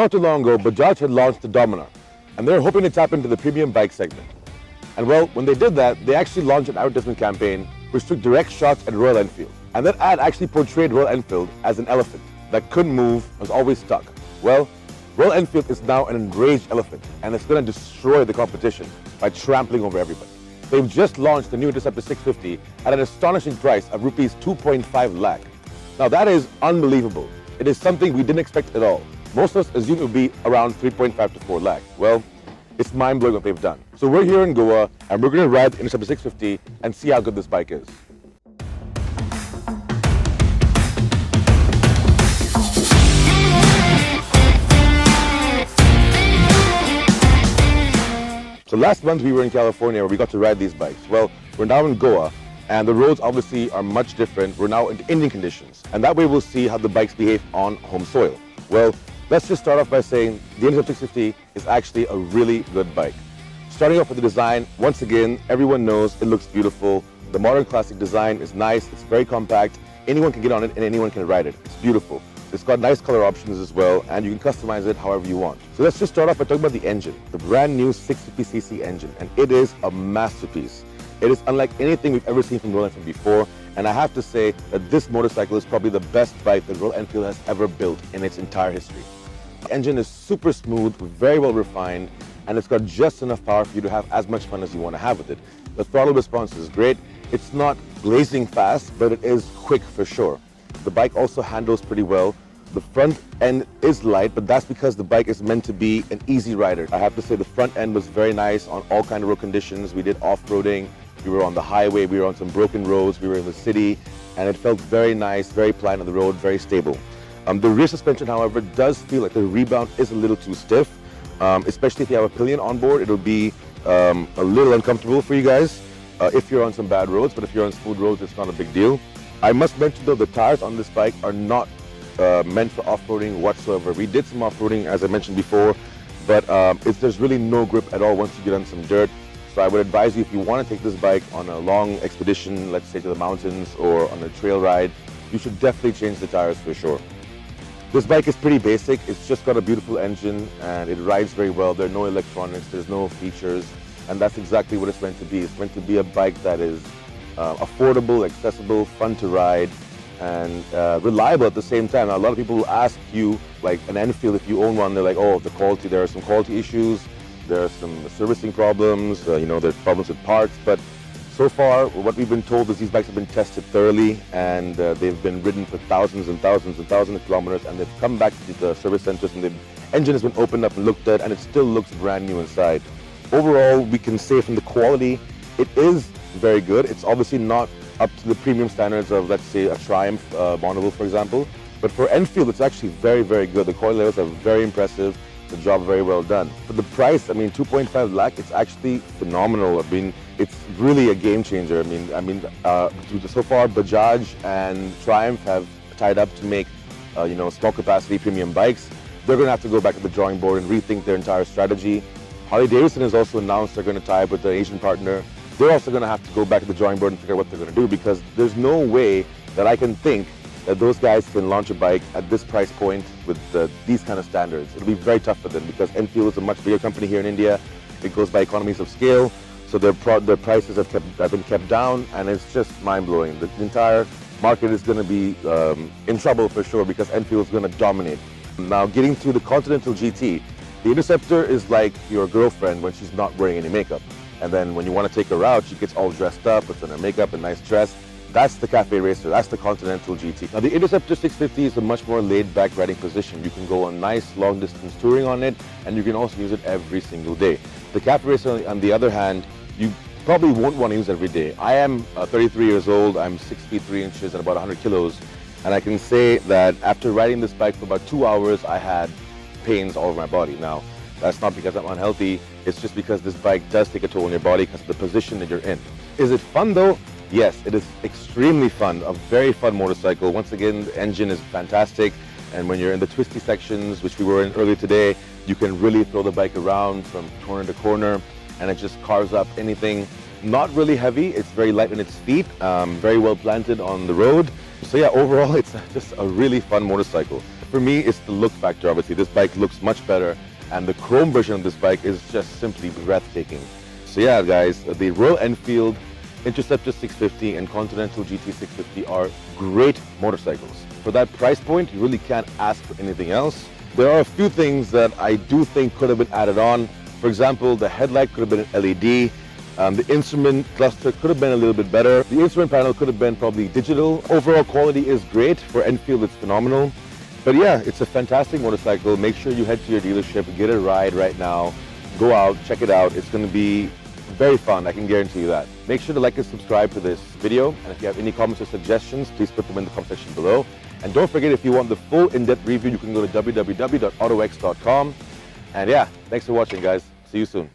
Not too long ago, Bajaj had launched the Dominar, and they were hoping to tap into the premium bike segment. And well, when they did that, they actually launched an advertisement campaign which took direct shots at Royal Enfield. And that ad actually portrayed Royal Enfield as an elephant that couldn't move, was always stuck. Well, Royal Enfield is now an enraged elephant, and it's going to destroy the competition by trampling over everybody. They've just launched the new Interceptor 650 at an astonishing price of rupees 2.5 lakh. Now that is unbelievable. It is something we didn't expect at all. Most of us assumed it would be around 3.5 to 4 lakh. Well, it's mind-blowing what they've done. So we're here in Goa, and we're going to ride the Interceptor 650 and see how good this bike is. So last month we were in California where we got to ride these bikes. Well, we're now in Goa, and the roads obviously are much different. We're now into Indian conditions, and that way we'll see how the bikes behave on home soil. Well, let's just start off by saying the Interceptor 650 is actually a really good bike. Starting off with the design, once again, everyone knows it looks beautiful. The modern classic design is nice, it's very compact. Anyone can get on it and anyone can ride it. It's beautiful. It's got nice color options as well, and you can customize it however you want. So let's just start off by talking about the engine, the brand new 650cc engine, and it is a masterpiece. It is unlike anything we've ever seen from Royal Enfield before, and I have to say that this motorcycle is probably the best bike that Royal Enfield has ever built in its entire history. The engine is super smooth, very well refined, and it's got just enough power for you to have as much fun as you want to have with it. The throttle response is great. It's not blazing fast, but it is quick for sure. The bike also handles pretty well. The front end is light, but that's because the bike is meant to be an easy rider. I have to say the front end was very nice on all kinds of road conditions. We did off-roading, we were on the highway, we were on some broken roads, we were in the city, and it felt very nice, very pliant on the road, very stable. The rear suspension, however, does feel like the rebound is a little too stiff, especially if you have a pillion on board. It'll be a little uncomfortable for you guys if you're on some bad roads, but if you're on smooth roads, it's not a big deal. I must mention though, the tires on this bike are not meant for off-roading whatsoever. We did some off-roading, as I mentioned before, but there's really no grip at all once you get on some dirt. So I would advise you, if you want to take this bike on a long expedition, let's say to the mountains or on a trail ride, you should definitely change the tires for sure. This bike is pretty basic. It's just got a beautiful engine and it rides very well. There are no electronics, there's no features, and that's exactly what it's meant to be. It's meant to be a bike that is affordable, accessible, fun to ride, and reliable at the same time. Now, a lot of people will ask you, like an Enfield, if you own one, they're like, oh, the quality, there are some quality issues, there are some servicing problems, there's problems with parts, but so far, what we've been told is these bikes have been tested thoroughly, and they've been ridden for thousands and thousands and thousands of kilometers, and they've come back to the service centers, and the engine has been opened up and looked at, and it still looks brand new inside. Overall, we can say from the quality, it is very good. It's obviously not up to the premium standards of, let's say, a Triumph Bonneville, for example. But for Enfield, it's actually very, very good. The quality levels are very impressive. The job very well done. For the price, 2.5 lakh, it's actually phenomenal. It's really a game changer. So far, Bajaj and Triumph have tied up to make, small capacity premium bikes. They're going to have to go back to the drawing board and rethink their entire strategy. Harley-Davidson has also announced they're going to tie up with their Asian partner. They're also going to have to go back to the drawing board and figure out what they're going to do, because there's no way that I can think that those guys can launch a bike at this price point with these kind of standards. It'll be very tough for them because Enfield is a much bigger company here in India. It goes by economies of scale, so their prices have been kept down, and it's just mind-blowing. The entire market is going to be in trouble for sure because Enfield is going to dominate. Now, getting to the Continental GT, the Interceptor is like your girlfriend when she's not wearing any makeup. And then when you want to take her out, she gets all dressed up, puts on her makeup, a nice dress. That's the cafe racer, that's the Continental GT. Now the Interceptor 650 is a much more laid-back riding position. You can go on nice long-distance touring on it, and you can also use it every single day. The cafe racer, on the other hand, you probably won't want to use every day. I am 33 years old, I'm 6 feet 3 inches and about 100 kilos, and I can say that after riding this bike for about 2 hours, I had pains all over my body. Now, that's not because I'm unhealthy, it's just because this bike does take a toll on your body because of the position that you're in. Is it fun though? Yes, it is extremely fun, a very fun motorcycle. Once again, the engine is fantastic, and when you're in the twisty sections, which we were in earlier today, you can really throw the bike around from corner to corner, and it just carves up anything. Not really heavy, it's very light on its feet, very well planted on the road. So yeah, overall, it's just a really fun motorcycle. for me, it's the look factor. Obviously, this bike looks much better, and the chrome version of this bike is just simply breathtaking. So yeah, guys, the Royal Enfield Interceptor 650 and Continental GT 650 are great motorcycles. For that price point, you really can't ask for anything else. There are a few things that I do think could have been added on. For example, the headlight could have been an LED. The instrument cluster could have been a little bit better. The instrument panel could have been probably digital. Overall quality is great. For Enfield, it's phenomenal. But yeah, it's a fantastic motorcycle. Make sure you head to your dealership, get a ride right now. Go out, check it out. It's going to be very fun, I can guarantee you that. Make sure to like and subscribe to this video, and if you have any comments or suggestions, please put them in the comment section below. And don't forget, if you want the full in-depth review, you can go to www.autox.com. And yeah, thanks for watching, guys. See you soon.